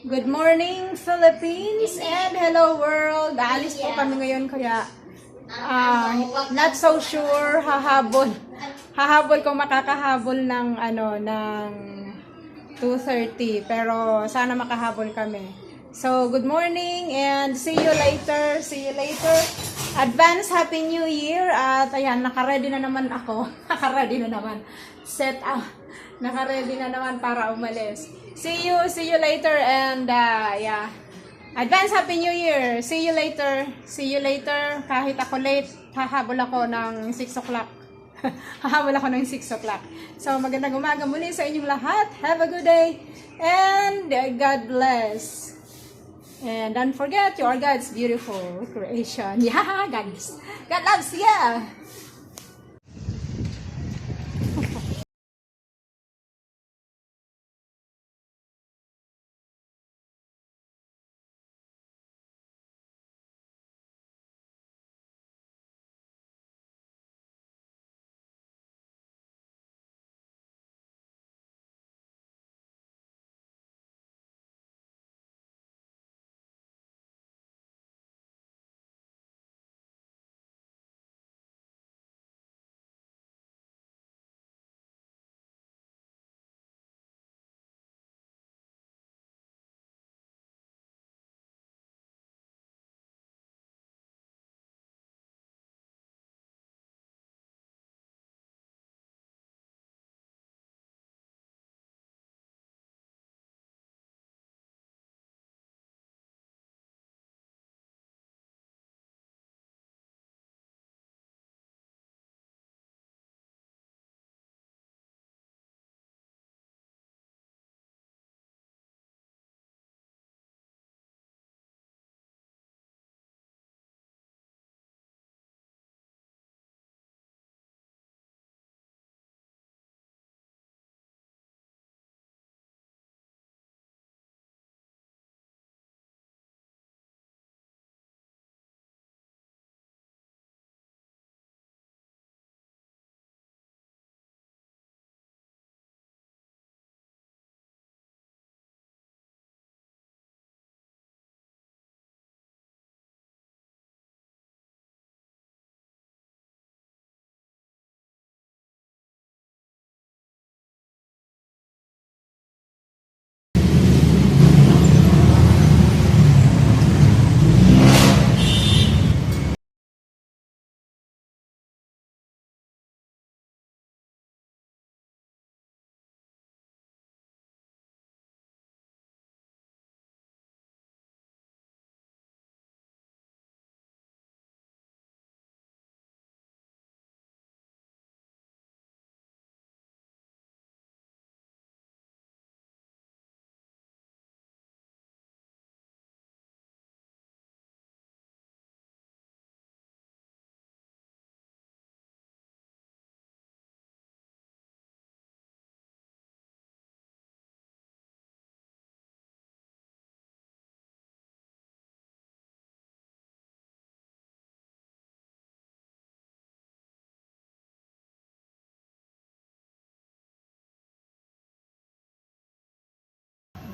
Good morning, Philippines, and hello world. Aalis po kami ngayon kaya not so sure hahabol kung makakahabol ng 2:30, pero sana makahabol kami. So, good morning and see you later. Advance Happy New Year. At ayan, naka-ready na naman ako. Naka-ready na naman. Naka-ready na naman para umalis. See you later, and yeah. Advance Happy New Year. See you later. Kahit ako late, hahabol ako ng 6 o'clock. Hahabol ako ng 6 o'clock. So, magandang umaga muli sa inyong lahat. Have a good day. And God bless. And don't forget, you are God's beautiful creation. Yeah, God loves you.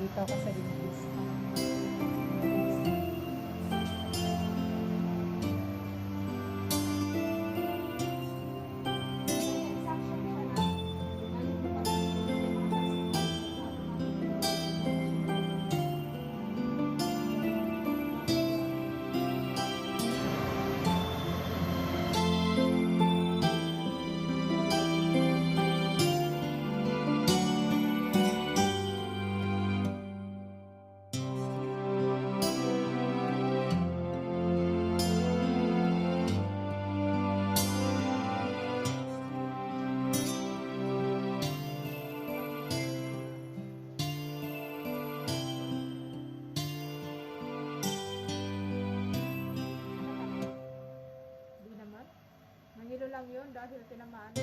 Dito ako sa dentist. Nahilo lang yun dahil tinamaan.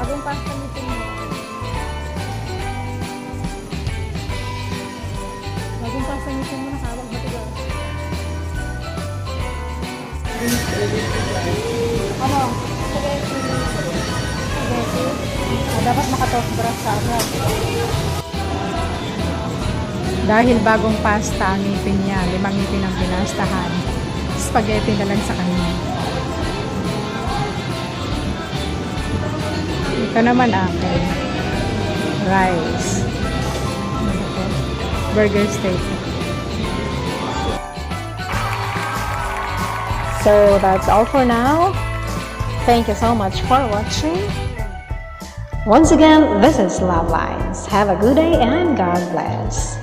Bagong pasta nito mo. Bagong pasta nito mo nakawag Sobra sarap. Dahil bagong pasta ang ngipin niya, 5 ngipin ang pinastahan. Spaghetti na lang sa kanya. Ito naman akin. Rice. Burger steak. So that's all for now. Thank you so much for watching. Once again, this is Love Lines. Have a good day and God bless.